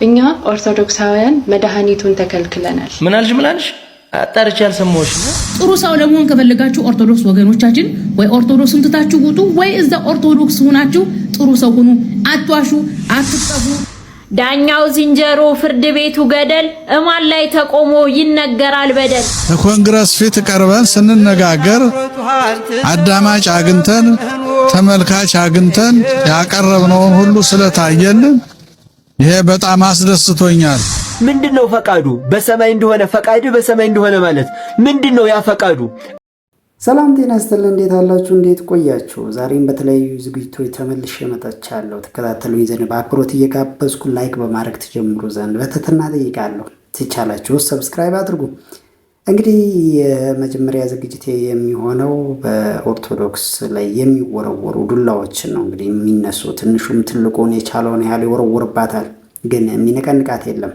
እኛ ኦርቶዶክሳውያን መድኃኒቱን ተከልክለናል። ምናልሽ አጣርቻ አልሰማሁሽ። ጥሩ ሰው ለመሆን ከፈለጋችሁ ኦርቶዶክስ ወገኖቻችን ወይ ኦርቶዶክስን ትታችሁ ውጡ ወይ እዛ ኦርቶዶክስ ሆናችሁ ጥሩ ሰው ሁኑ። አትዋሹ፣ አትጠፉ። ዳኛው ዝንጀሮ ፍርድ ቤቱ ገደል እማን ላይ ተቆሞ ይነገራል በደል። በኮንግረስ ፊት ቀርበን ስንነጋገር አዳማጭ አግንተን ተመልካች አግንተን ያቀረብነውን ሁሉ ስለታየልን ይሄ በጣም አስደስቶኛል። ምንድነው ፈቃዱ? በሰማይ እንደሆነ ፈቃዱ በሰማይ እንደሆነ ማለት ምንድነው ያ ፈቃዱ? ሰላም ጤና ይስጥልን። እንዴት አላችሁ? እንዴት ቆያችሁ? ዛሬም በተለያዩ ዝግጅቶች ተመልሼ መጥቻለሁ። ተከታተሉኝ ዘንድ በአክብሮት እየጋበዝኩ ላይክ በማድረግ ተጀምሩ ዘንድ በትህትና ጠይቃለሁ። ሲቻላችሁ ሰብስክራይብ አድርጉ። እንግዲህ የመጀመሪያ ዝግጅቴ የሚሆነው በኦርቶዶክስ ላይ የሚወረወሩ ዱላዎችን ነው። እንግዲህ የሚነሱ ትንሹም ትልቁን የቻለውን ያህል ይወረወርባታል፣ ግን የሚነቀንቃት የለም።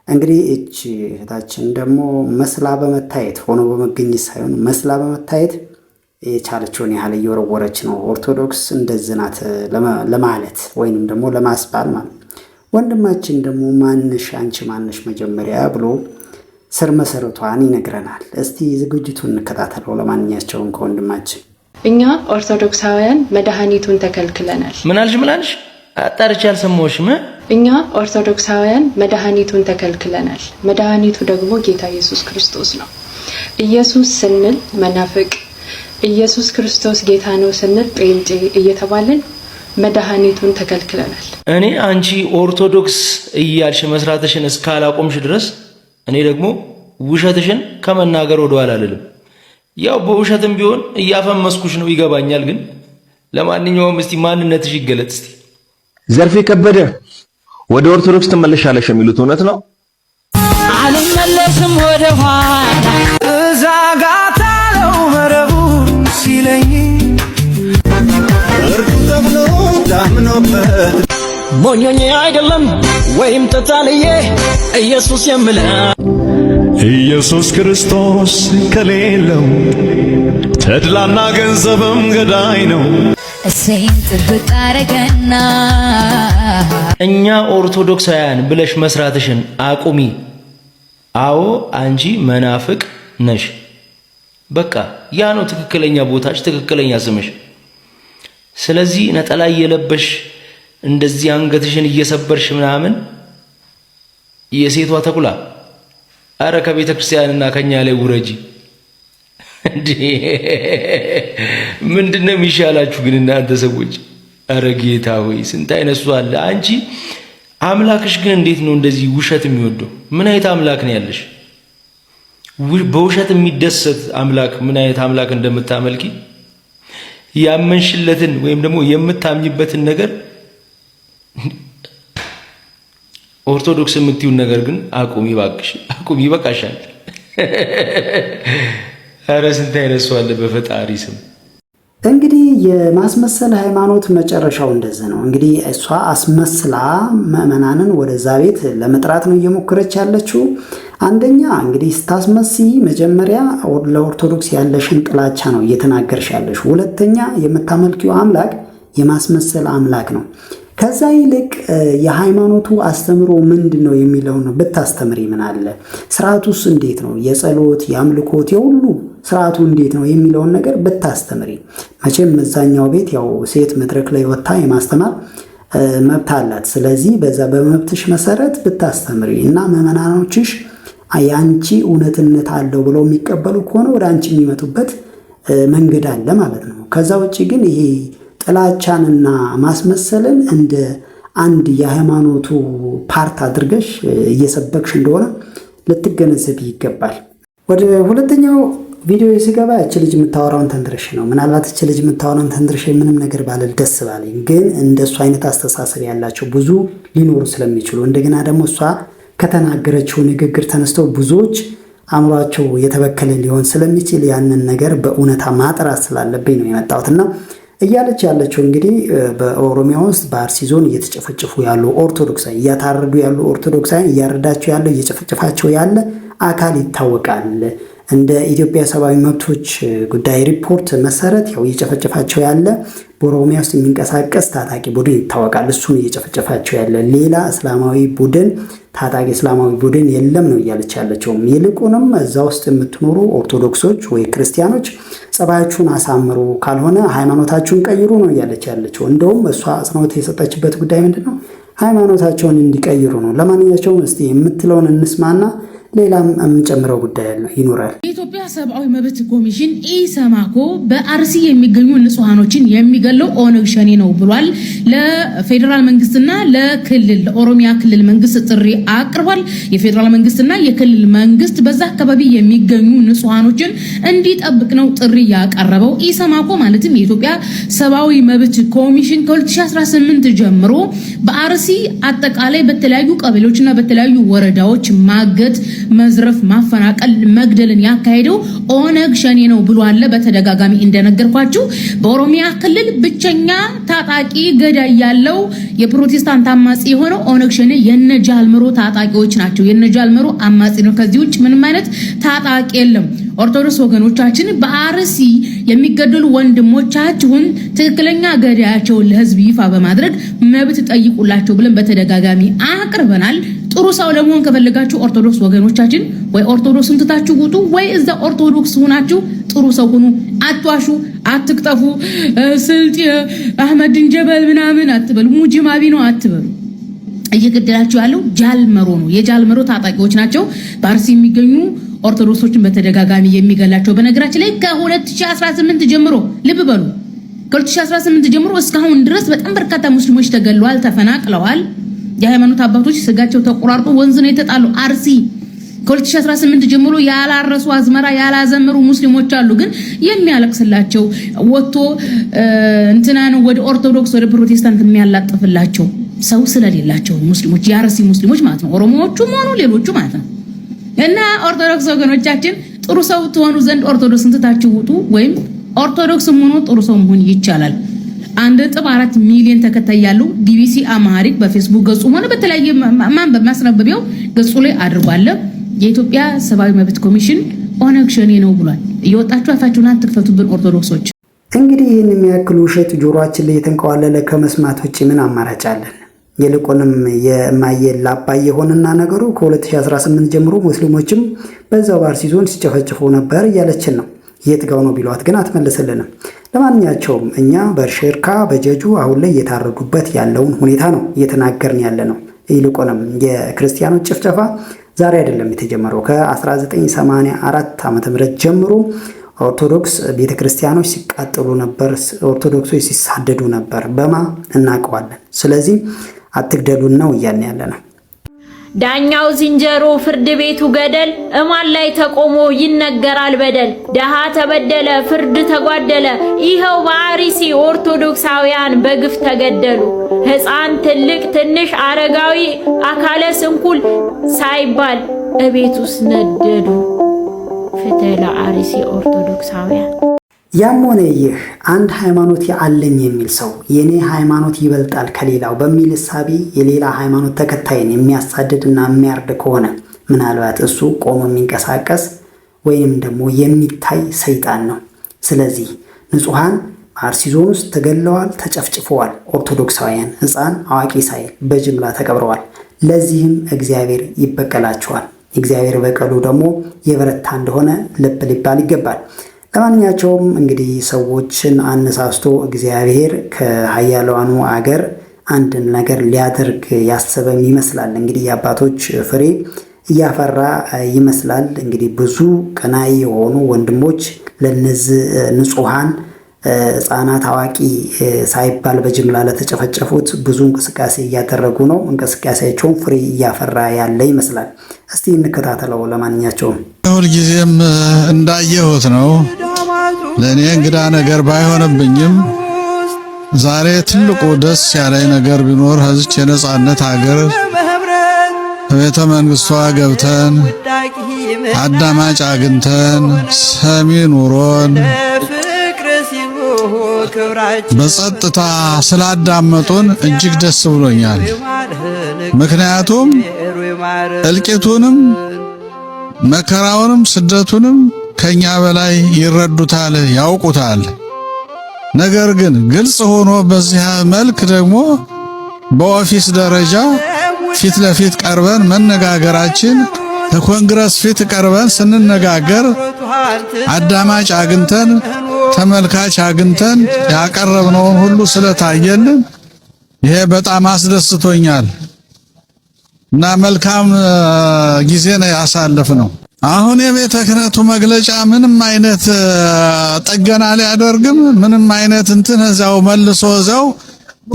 እንግዲህ እቺ እህታችን ደግሞ መስላ በመታየት ሆኖ በመገኘት ሳይሆን መስላ በመታየት የቻለችውን ያህል እየወረወረች ነው። ኦርቶዶክስ እንደዚህ ናት ለማለት ወይንም ደግሞ ለማስባል ማለት። ወንድማችን ደግሞ ማንሽ አንቺ ማንሽ መጀመሪያ ብሎ ስር መሰረቷን ይነግረናል። እስቲ ዝግጅቱን እንከታተለው። ለማንኛቸውም ከወንድማችን እኛ ኦርቶዶክሳውያን መድኃኒቱን ተከልክለናል። ምናልሽ አጣርቻ አልሰማሁሽም። እኛ ኦርቶዶክሳውያን መድኃኒቱን ተከልክለናል። መድኃኒቱ ደግሞ ጌታ ኢየሱስ ክርስቶስ ነው። ኢየሱስ ስንል መናፍቅ፣ ኢየሱስ ክርስቶስ ጌታ ነው ስንል ጴንጤ እየተባልን መድኃኒቱን ተከልክለናል። እኔ አንቺ ኦርቶዶክስ እያልሽ መስራትሽን እስካላቆምሽ ድረስ እኔ ደግሞ ውሸትሽን ከመናገር ወደኋላ አልልም። ያው በውሸትም ቢሆን እያፈመስኩሽ ነው ይገባኛል። ግን ለማንኛውም እስቲ ማንነትሽ ይገለጽ። እስቲ ዘርፌ ከበደ ወደ ኦርቶዶክስ ትመለሻለሽ የሚሉት እውነት ነው? አልመለስም ወደ ኋላ እዛ ጋታለው መረቡ ሲለኝ እርግጠም ነው ዳምኖበት ሞኞኝ አይደለም ወይም ተታልዬ ኢየሱስ የምለ ኢየሱስ ክርስቶስ ከሌለው ተድላና ገንዘብም ገዳይ ነው። እሴን ጥብቅ አረገና እኛ ኦርቶዶክሳውያን ብለሽ መስራትሽን አቁሚ። አዎ አንቺ መናፍቅ ነሽ። በቃ ያ ነው ትክክለኛ ቦታሽ፣ ትክክለኛ ስምሽ። ስለዚህ ነጠላ እየለበሽ እንደዚህ አንገትሽን እየሰበርሽ ምናምን የሴቷ ተኩላ አረ ከቤተ ክርስቲያንና ከኛ ላይ ውረጂ። እንዴ ምንድነው የሚሻላችሁ ግን እናንተ ሰዎች? አረ ጌታ ሆይ ስንት አይነት ሰው አለ። አንቺ አምላክሽ ግን እንዴት ነው እንደዚህ ውሸት የሚወደው? ምን አይነት አምላክ ነው ያለሽ? በውሸት የሚደሰት አምላክ ምን አይነት አምላክ እንደምታመልኪ ያመንሽለትን ወይም ደግሞ የምታምኝበትን ነገር ኦርቶዶክስ የምትዩን ነገር ግን አቁሚ ባክሽ፣ አቁሚ፣ ይበቃሻል። ኧረ ስንት አይነት ሰው አለ በፈጣሪ ስም። እንግዲህ የማስመሰል ሃይማኖት መጨረሻው እንደዚህ ነው። እንግዲህ እሷ አስመስላ ምዕመናንን ወደዛ ቤት ለመጥራት ነው እየሞከረች ያለችው። አንደኛ እንግዲህ ስታስመስይ መጀመሪያ ለኦርቶዶክስ ያለሽን ጥላቻ ነው እየተናገርሽ ያለሽ። ሁለተኛ የምታመልኪው አምላክ የማስመሰል አምላክ ነው። ከዛ ይልቅ የሃይማኖቱ አስተምሮ ምንድነው የሚለውን ብታስተምሪ ምን አለ? ስርዓቱስ እንዴት ነው? የጸሎት የአምልኮት የሁሉ ስርዓቱ እንዴት ነው የሚለውን ነገር ብታስተምሪ። መቼም እዛኛው ቤት ያው ሴት መድረክ ላይ ወጣ የማስተማር መብት አላት። ስለዚህ በዛ በመብትሽ መሰረት ብታስተምሪ እና ምዕመናኖችሽ ያንቺ እውነትነት አለው ብለው የሚቀበሉ ከሆነ ወደ አንቺ የሚመጡበት መንገድ አለ ማለት ነው። ከዛ ውጪ ግን ይሄ ጥላቻንና ማስመሰልን እንደ አንድ የሃይማኖቱ ፓርት አድርገሽ እየሰበክሽ እንደሆነ ልትገነዘብ ይገባል። ወደ ሁለተኛው ቪዲዮ ሲገባ እቺ ልጅ የምታወራውን ተንድርሽ ነው። ምናልባት እቺ ልጅ የምታወራውን ተንድርሽ ምንም ነገር ባለል ደስ ባለኝ፣ ግን እንደሷ አይነት አስተሳሰብ ያላቸው ብዙ ሊኖሩ ስለሚችሉ እንደገና ደግሞ እሷ ከተናገረችው ንግግር ተነስተው ብዙዎች አእምሯቸው የተበከለ ሊሆን ስለሚችል ያንን ነገር በእውነታ ማጥራት ስላለብኝ ነው የመጣሁትና እያለች ያለችው እንግዲህ በኦሮሚያ ውስጥ በአርሲ ዞን እየተጨፈጨፉ ያሉ ኦርቶዶክሳውያን፣ እያታረዱ ያሉ ኦርቶዶክሳውያን፣ እያረዳቸው ያለው እየጨፈጨፋቸው ያለ አካል ይታወቃል። እንደ ኢትዮጵያ ሰብአዊ መብቶች ጉዳይ ሪፖርት መሰረት ያው እየጨፈጨፋቸው ያለ በኦሮሚያ ውስጥ የሚንቀሳቀስ ታጣቂ ቡድን ይታወቃል። እሱን እየጨፈጨፋቸው ያለ ሌላ እስላማዊ ቡድን ታጣቂ እስላማዊ ቡድን የለም ነው እያለች ያለችው። ይልቁንም እዛ ውስጥ የምትኖሩ ኦርቶዶክሶች ወይ ክርስቲያኖች ጸባያችሁን አሳምሩ፣ ካልሆነ ሃይማኖታችሁን ቀይሩ ነው እያለች ያለችው። እንደውም እሷ አጽንኦት የሰጠችበት ጉዳይ ምንድነው? ሃይማኖታቸውን እንዲቀይሩ ነው። ለማንኛቸውም እስቲ የምትለውን እንስማና ሌላም የምንጨምረው ጉዳይ ይኖራል። የኢትዮጵያ ሰብአዊ መብት ኮሚሽን ኢሰማኮ በአርሲ የሚገኙ ንጹሃኖችን የሚገለው ኦነግ ሸኔ ነው ብሏል። ለፌዴራል መንግስትና ለክልል ለኦሮሚያ ክልል መንግስት ጥሪ አቅርቧል። የፌዴራል መንግስትና የክልል መንግስት በዛ አካባቢ የሚገኙ ንጹሃኖችን እንዲጠብቅ ነው ጥሪ ያቀረበው። ኢሰማኮ ማለትም የኢትዮጵያ ሰብአዊ መብት ኮሚሽን ከ2018 ጀምሮ በአርሲ አጠቃላይ በተለያዩ ቀበሌዎችና በተለያዩ ወረዳዎች ማገት፣ መዝረፍ፣ ማፈናቀል፣ መግደልን ያካሄደው ኦነግ ሸኔ ነው ብሏል። በተደጋጋሚ እንደነገርኳችሁ በኦሮሚያ ክልል ብቸኛ ታጣቂ ገዳይ ያለው የፕሮቴስታንት አማጺ የሆነው ኦነግ ሸኔ የነጃልመሮ ታጣቂዎች ናቸው። የነጃልመሮ አማጺ ነው። ከዚህ ውጭ ምንም አይነት ታጣቂ የለም። ኦርቶዶክስ ወገኖቻችን በአርሲ የሚገደሉ ወንድሞቻችሁን ትክክለኛ ገዳያቸውን ለህዝብ ይፋ በማድረግ መብት ጠይቁላቸው ብለን በተደጋጋሚ አቅርበናል። ጥሩ ሰው ለመሆን ከፈለጋችሁ ኦርቶዶክስ ወገኖቻችን ወይ ኦርቶዶክስን ትታችሁ ውጡ፣ ወይ እዛ ኦርቶዶክስ ሆናችሁ ጥሩ ሰው ሁኑ። አትዋሹ፣ አትቅጠፉ፣ ስልጤ አህመድን ጀበል ምናምን አትበሉ፣ ሙጂማቢ ነው አትበሉ። እየገደላችሁ ያለው ጃልመሮ ነው። የጃልመሮ ታጣቂዎች ናቸው በአርሲ የሚገኙ ኦርቶዶክሶችን በተደጋጋሚ የሚገላቸው። በነገራችን ላይ ከ2018 ጀምሮ ልብ በሉ፣ ከ2018 ጀምሮ እስካሁን ድረስ በጣም በርካታ ሙስሊሞች ተገለዋል፣ ተፈናቅለዋል። የሃይማኖት አባቶች ስጋቸው ተቆራርጦ ወንዝ ነው የተጣሉ። አርሲ ከ2018 ጀምሮ ያላረሱ አዝመራ ያላዘመሩ ሙስሊሞች አሉ። ግን የሚያለቅስላቸው ወጥቶ እንትናን ወደ ኦርቶዶክስ ወደ ፕሮቴስታንት የሚያላጥፍላቸው ሰው ስለሌላቸው ሙስሊሞች፣ የአርሲ ሙስሊሞች ማለት ነው፣ ኦሮሞዎቹም ሆኑ ሌሎቹ ማለት ነው። እና ኦርቶዶክስ ወገኖቻችን ጥሩ ሰው ትሆኑ ዘንድ ኦርቶዶክስን ትታችሁ ውጡ፣ ወይም ኦርቶዶክስም ሆኖ ጥሩ ሰው መሆን ይቻላል። 1.4 ሚሊዮን ተከታይ ያለው ቢቢሲ አማሪክ በፌስቡክ ገጹ ሆነ በተለያየ ማን በማስነበቢያው ገጹ ላይ አድርጓል። የኢትዮጵያ ሰብአዊ መብት ኮሚሽን ኦነግ ሸኔ ነው ብሏል። እየወጣችሁ አፋችሁን አትክፈቱብን ኦርቶዶክሶች። እንግዲህ ይህን የሚያክል ውሸት ጆሮአችን ላይ የተንቀዋለለ ከመስማት ውጭ ምን አማራጭ አለን? ይልቁንም የማየላ አባይ የሆነና ነገሩ ከ2018 ጀምሮ ሙስሊሞችም በዛው በአርሲ ዞን ሲጨፈጭፉ ነበር እያለችን ነው። የት ጋው ነው ቢሏት ግን አትመልስልንም። ለማንኛቸውም እኛ በሸርካ በጀጁ አሁን ላይ እየታረዱበት ያለውን ሁኔታ ነው እየተናገርን ያለ ነው። ይልቁንም የክርስቲያኖች ጭፍጨፋ ዛሬ አይደለም የተጀመረው። ከ1984 ዓ.ም ጀምሮ ኦርቶዶክስ ቤተክርስቲያኖች ሲቃጠሉ ነበር፣ ኦርቶዶክሶች ሲሳደዱ ነበር። በማ እናውቀዋለን። ስለዚህ አትግደሉን ነው እያልን ያለ ነው። ዳኛው ዝንጀሮ ፍርድ ቤቱ ገደል እማን ላይ ተቆሞ ይነገራል በደል። ደሃ ተበደለ ፍርድ ተጓደለ፣ ይኸው በአርሲ ኦርቶዶክሳውያን በግፍ ተገደሉ። ሕፃን ትልቅ ትንሽ አረጋዊ አካለ ስንኩል ሳይባል እቤት ውስጥ ነደዱ። ፍትህ ለአርሲ ኦርቶዶክሳውያን። ያም ሆነ ይህ አንድ ሃይማኖት ያለኝ የሚል ሰው የኔ ሃይማኖት ይበልጣል ከሌላው በሚል እሳቤ የሌላ ሃይማኖት ተከታይን የሚያሳድድና የሚያርድ ከሆነ ምናልባት እሱ ቆሞ የሚንቀሳቀስ ወይንም ደግሞ የሚታይ ሰይጣን ነው። ስለዚህ ንጹሃን አርሲ ዞን ውስጥ ተገለዋል፣ ተጨፍጭፈዋል። ኦርቶዶክሳውያን ሕፃን አዋቂ ሳይል በጅምላ ተቀብረዋል። ለዚህም እግዚአብሔር ይበቀላቸዋል። እግዚአብሔር በቀሉ ደግሞ የበረታ እንደሆነ ልብ ሊባል ይገባል። ለማንኛቸውም እንግዲህ ሰዎችን አነሳስቶ እግዚአብሔር ከሀያላኑ አገር አንድን ነገር ሊያደርግ ያሰበም ይመስላል። እንግዲህ የአባቶች ፍሬ እያፈራ ይመስላል። እንግዲህ ብዙ ቀናኢ የሆኑ ወንድሞች ለነዚህ ንጹሃን ሕፃናት አዋቂ ሳይባል በጅምላ ለተጨፈጨፉት ብዙ እንቅስቃሴ እያደረጉ ነው። እንቅስቃሴያቸውን ፍሬ እያፈራ ያለ ይመስላል። እስቲ እንከታተለው። ለማንኛቸውም ሁልጊዜም እንዳየሁት ነው። ለእኔ እንግዳ ነገር ባይሆንብኝም ዛሬ ትልቁ ደስ ያለኝ ነገር ቢኖር ከዚች የነጻነት ሀገር ቤተ መንግስቷ ገብተን አዳማጭ አግኝተን ሰሚ ኑሮን በጸጥታ ስላዳመጡን እጅግ ደስ ብሎኛል። ምክንያቱም እልቂቱንም መከራውንም ስደቱንም ከኛ በላይ ይረዱታል፣ ያውቁታል። ነገር ግን ግልጽ ሆኖ በዚህ መልክ ደግሞ በኦፊስ ደረጃ ፊት ለፊት ቀርበን መነጋገራችን በኮንግረስ ፊት ቀርበን ስንነጋገር አዳማጭ አግኝተን ተመልካች አግኝተን ያቀረብነውን ሁሉ ስለታየልን ይሄ በጣም አስደስቶኛል እና መልካም ጊዜ ነው ያሳለፍነው። አሁን የቤተ ክህነቱ መግለጫ ምንም አይነት ጥገና ሊያደርግም ምንም አይነት እንትን እዛው መልሶ እዛው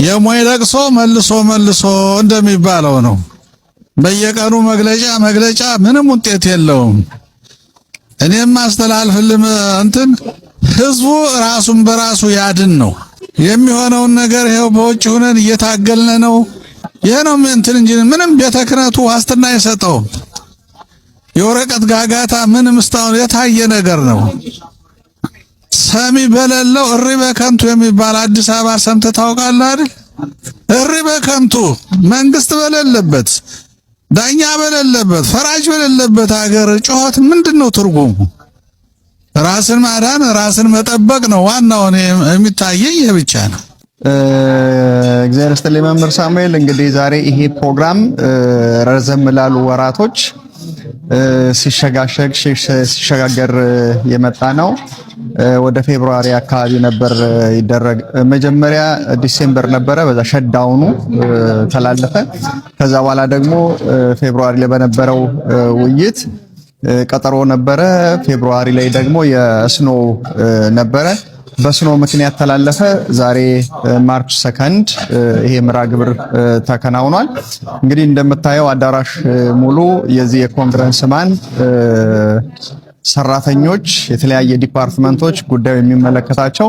የሞይ ለቅሶ መልሶ እንደሚባለው ነው። በየቀኑ መግለጫ ምንም ውጤት የለውም። እኔም ማስተላልፍልም እንትን ህዝቡ ራሱን በራሱ ያድን ነው የሚሆነውን ነገር ይሄው በውጭ ሆነን እየታገልን ነው። ይሄ ነው እንትን እንጂ ምንም ቤተ ክህነቱ ዋስትና አይሰጠውም። የወረቀት ጋጋታ ምንም እስካሁን የታየ ነገር ነው። ሰሚ በሌለው እሪ በከንቱ የሚባል አዲስ አበባ ሰምተህ ታውቃለህ አይደል? እሪ በከንቱ መንግስት በሌለበት ዳኛ በሌለበት ፈራጅ በሌለበት ሀገር ጩኸት ምንድነው ትርጉሙ? ራስን ማዳን ራስን መጠበቅ ነው ዋናው። የሚታየኝ ይሄ ብቻ ነው። እግዚአብሔር ይስጥልኝ መምህር ሳሙኤል። እንግዲህ ዛሬ ይሄ ፕሮግራም ረዘም ላሉ ወራቶች ሲሸጋገር የመጣ ነው። ወደ ፌብሩዋሪ አካባቢ ነበር ይደረግ። መጀመሪያ ዲሴምበር ነበረ፣ በዛ ሸዳውኑ ተላለፈ። ከዛ በኋላ ደግሞ ፌብሩዋሪ ላይ በነበረው ውይይት ቀጠሮ ነበረ። ፌብሩዋሪ ላይ ደግሞ የስኖ ነበረ። በስኖ ምክንያት ተላለፈ። ዛሬ ማርች 2 ይሄ ምራ ግብር ተከናውኗል። እንግዲህ እንደምታየው አዳራሽ ሙሉ የዚህ የኮንግረስ ማን ሰራተኞች የተለያየ ዲፓርትመንቶች ጉዳዩ የሚመለከታቸው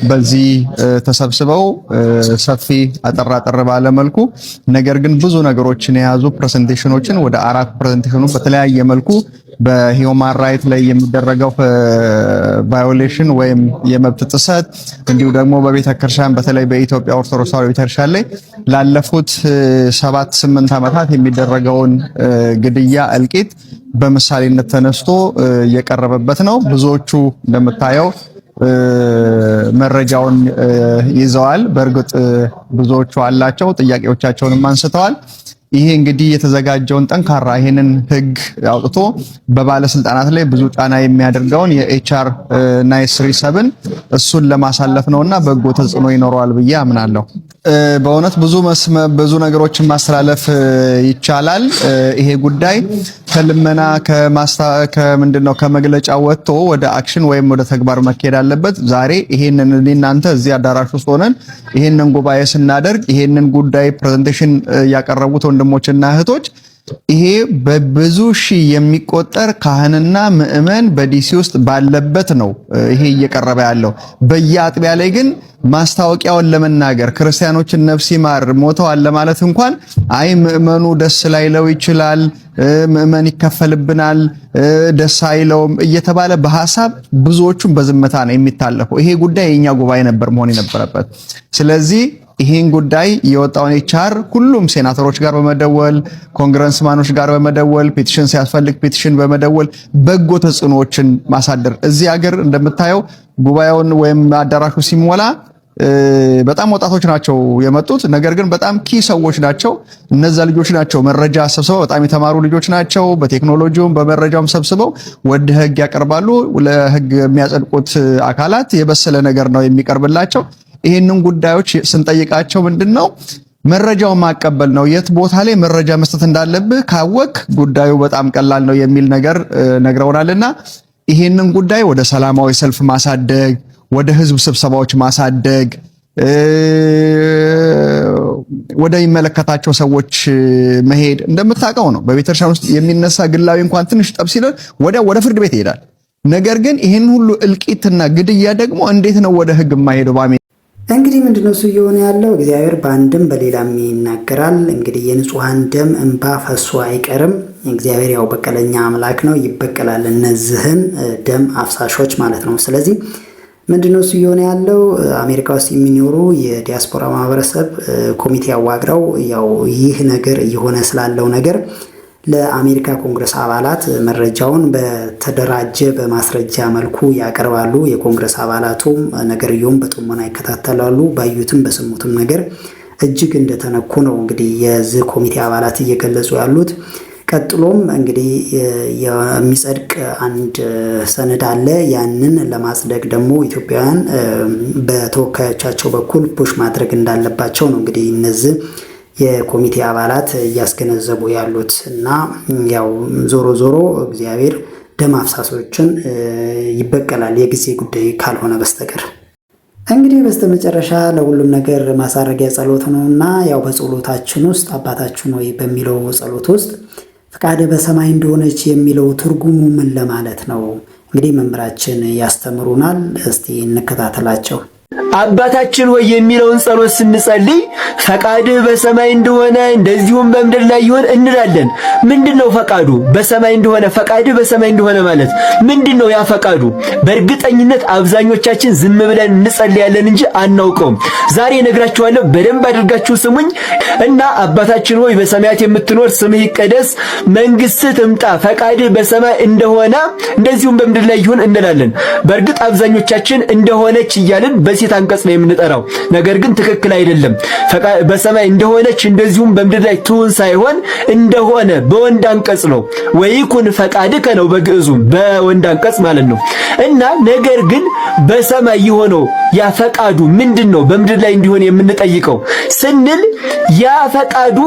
በዚህ ተሰብስበው ሰፊ አጠር ባለ መልኩ ነገር ግን ብዙ ነገሮችን የያዙ ፕሬዘንቴሽኖችን ወደ 4 ፕሬዘንቴሽኑ በተለያየ መልኩ በሂውማን ራይት ላይ የሚደረገው ቫዮሌሽን ወይም የመብት ጥሰት እንዲሁ ደግሞ በቤተክርስቲያን በተለይ በኢትዮጵያ ኦርቶዶክስ ተዋሕዶ ቤተክርስቲያን ላይ ላለፉት 7-8 ዓመታት የሚደረገውን ግድያ እልቂት በምሳሌነት ተነስቶ የቀረበበት ነው። ብዙዎቹ እንደምታየው መረጃውን ይዘዋል። በእርግጥ ብዙዎቹ አላቸው፣ ጥያቄዎቻቸውንም አንስተዋል። ይሄ እንግዲህ የተዘጋጀውን ጠንካራ ይሄንን ህግ አውጥቶ በባለስልጣናት ላይ ብዙ ጫና የሚያደርገውን የኤችአር 937 እሱን ለማሳለፍ ነውና በጎ ተጽዕኖ ይኖረዋል ብዬ አምናለሁ። በእውነት ብዙ ነገሮችን ማስተላለፍ ይቻላል። ይሄ ጉዳይ ከልመና ከምንድነው ከመግለጫ ወጥቶ ወደ አክሽን ወይም ወደ ተግባር መካሄድ አለበት። ዛሬ ይሄንን እናንተ እዚህ አዳራሽ ውስጥ ሆነን ይሄንን ጉባኤ ስናደርግ ይሄንን ጉዳይ ፕሬዘንቴሽን ያቀረቡት ወንድሞችና እህቶች ይሄ በብዙ ሺህ የሚቆጠር ካህንና ምዕመን በዲሲ ውስጥ ባለበት ነው ይሄ እየቀረበ ያለው። በየአጥቢያ ላይ ግን ማስታወቂያውን ለመናገር ክርስቲያኖችን ነፍስ ይማር ሞተዋል ለማለት እንኳን አይ ምዕመኑ ደስ ላይለው ይችላል፣ ምዕመን ይከፈልብናል፣ ደስ አይለውም እየተባለ በሐሳብ ብዙዎቹን በዝምታ ነው የሚታለፈው። ይሄ ጉዳይ የኛ ጉባኤ ነበር መሆን የነበረበት። ስለዚህ ይሄን ጉዳይ የወጣውን ኤችአር ሁሉም ሴናተሮች ጋር በመደወል ኮንግረስማኖች ጋር በመደወል ፔቲሽን ሲያስፈልግ ፔቲሽን በመደወል በጎ ተጽዕኖዎችን ማሳደር። እዚህ ሀገር እንደምታየው ጉባኤውን ወይም አዳራሹ ሲሞላ በጣም ወጣቶች ናቸው የመጡት። ነገር ግን በጣም ኪ ሰዎች ናቸው። እነዛ ልጆች ናቸው መረጃ ሰብስበው በጣም የተማሩ ልጆች ናቸው። በቴክኖሎጂውም በመረጃውም ሰብስበው ወደ ህግ ያቀርባሉ። ለህግ የሚያጸድቁት አካላት የበሰለ ነገር ነው የሚቀርብላቸው። ይሄንን ጉዳዮች ስንጠይቃቸው ምንድነው መረጃውን ማቀበል ነው። የት ቦታ ላይ መረጃ መስጠት እንዳለብህ ካወቅ ጉዳዩ በጣም ቀላል ነው የሚል ነገር ነግረውናልና ይሄንን ጉዳይ ወደ ሰላማዊ ሰልፍ ማሳደግ፣ ወደ ህዝብ ስብሰባዎች ማሳደግ፣ ወደ የሚመለከታቸው ሰዎች መሄድ እንደምታውቀው ነው። በቤተክርስቲያን ውስጥ የሚነሳ ግላዊ እንኳን ትንሽ ጠብ ሲል ወደ ፍርድ ቤት ይሄዳል። ነገር ግን ይሄን ሁሉ እልቂትና ግድያ ደግሞ እንዴት ነው ወደ ህግ የማይሄደው? እንግዲህ ምንድነው እሱ እየሆነ ያለው? እግዚአብሔር በአንድም በሌላም ይናገራል። እንግዲህ የንጹሃን ደም እንባ ፈሶ አይቀርም። እግዚአብሔር ያው በቀለኛ አምላክ ነው፣ ይበቀላል እነዚህን ደም አፍሳሾች ማለት ነው። ስለዚህ ምንድነው እሱ እየሆነ ያለው? አሜሪካ ውስጥ የሚኖሩ የዲያስፖራ ማህበረሰብ ኮሚቴ አዋቅረው ያው ይህ ነገር እየሆነ ስላለው ነገር ለአሜሪካ ኮንግረስ አባላት መረጃውን በተደራጀ በማስረጃ መልኩ ያቀርባሉ። የኮንግረስ አባላቱም ነገርየውን በጥሞና ይከታተላሉ። ባዩትም በሰሙትም ነገር እጅግ እንደተነኩ ነው እንግዲህ የዚህ ኮሚቴ አባላት እየገለጹ ያሉት። ቀጥሎም እንግዲህ የሚጸድቅ አንድ ሰነድ አለ። ያንን ለማጽደቅ ደግሞ ኢትዮጵያውያን በተወካዮቻቸው በኩል ፑሽ ማድረግ እንዳለባቸው ነው እንግዲህ እነዚህ የኮሚቴ አባላት እያስገነዘቡ ያሉት እና ያው ዞሮ ዞሮ እግዚአብሔር ደም አፍሳሾችን ይበቀላል የጊዜ ጉዳይ ካልሆነ በስተቀር። እንግዲህ በስተመጨረሻ ለሁሉም ነገር ማሳረጊያ ጸሎት ነውና ያው በጸሎታችን ውስጥ አባታችን ሆይ በሚለው ጸሎት ውስጥ ፈቃደ በሰማይ እንደሆነች የሚለው ትርጉሙ ምን ለማለት ነው? እንግዲህ መምህራችን ያስተምሩናል። እስቲ እንከታተላቸው። አባታችን ሆይ የሚለውን ጸሎት ስንጸልይ ፈቃድህ በሰማይ እንደሆነ እንደዚሁም በምድር ላይ ይሁን እንላለን። ምንድነው ፈቃዱ? በሰማይ እንደሆነ ፈቃድህ በሰማይ እንደሆነ ማለት ምንድነው? ያ ፈቃዱ በእርግጠኝነት አብዛኞቻችን ዝም ብለን እንጸልያለን እንጂ አናውቀውም። ዛሬ እነግራችኋለሁ፣ በደንብ አድርጋችሁ ስሙኝ እና አባታችን ሆይ በሰማያት የምትኖር ስምህ ይቀደስ፣ መንግስትህ ትምጣ፣ ፈቃድህ በሰማይ እንደሆነ እንደዚሁም በምድር ላይ ይሁን እንላለን። በእርግጥ አብዛኞቻችን እንደሆነች እያልን በሴት አንቀጽ ነው የምንጠራው። ነገር ግን ትክክል አይደለም። በሰማይ እንደሆነች እንደዚሁም በምድር ላይ ትሁን ሳይሆን እንደሆነ በወንድ አንቀጽ ነው። ወይኩን ፈቃድከ ነው በግዕዙ በወንድ አንቀጽ ማለት ነው። እና ነገር ግን በሰማይ የሆነው ያ ፈቃዱ ምንድነው በምድር ላይ እንዲሆን የምንጠይቀው ስንል ያ ፈቃዱ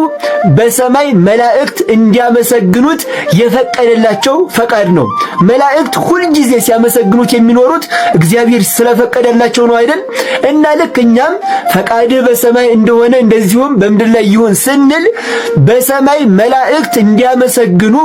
በሰማይ መላእክት እንዲያመሰግኑት የፈቀደላቸው ፈቃድ ነው። መላእክት ሁልጊዜ ሲያመሰግኑት የሚኖሩት እግዚአብሔር ስለፈቀደላቸው ነው አይደል? እና ልክ እኛም ፈቃድህ በሰማይ እንደሆነ እንደዚሁም በምድር ላይ ይሁን ስንል በሰማይ መላእክት እንዲያመሰግኑ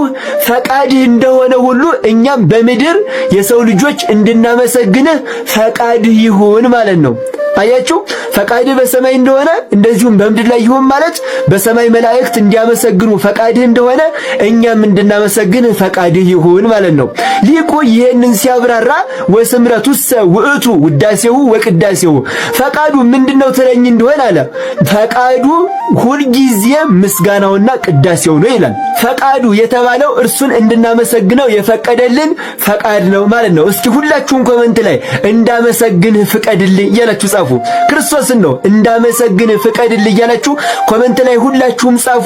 ፈቃድህ እንደሆነ ሁሉ እኛም በምድር የሰው ልጆች እንድናመሰግንህ ፈቃድህ ይሁን ማለት ነው። አያችሁ፣ ፈቃድህ በሰማይ እንደሆነ እንደዚሁም በምድር ላይ ይሁን ማለት በሰማይ መላእክት እንዲያመሰግኑ ፈቃድህ እንደሆነ እኛም እንድናመሰግን ፈቃድህ ይሁን ማለት ነው። ሊቁ ይህንን ሲያብራራ ወስምረቱሰ ውእቱ ውዳሴው ወቅዳሴው ፈቃዱ ምንድነው ትለኝ እንደሆነ አለ ፈቃዱ ሁልጊዜ ምስጋናውና ቅዳሴው ነው ይላል። ፈቃዱ የተባለው እርሱን እንድናመሰግነው የፈቀደልን ፈቃድ ነው ማለት ነው። እስኪ ሁላችሁም ኮሜንት ላይ እንዳመሰግንህ ፍቀድልኝ እያላችሁ ጻፉ። ክርስቶስን ነው እንዳመሰግንህ ፍቀድልኝ እያላችሁ ኮሜንት ላይ ሁላችሁም ጻፉ።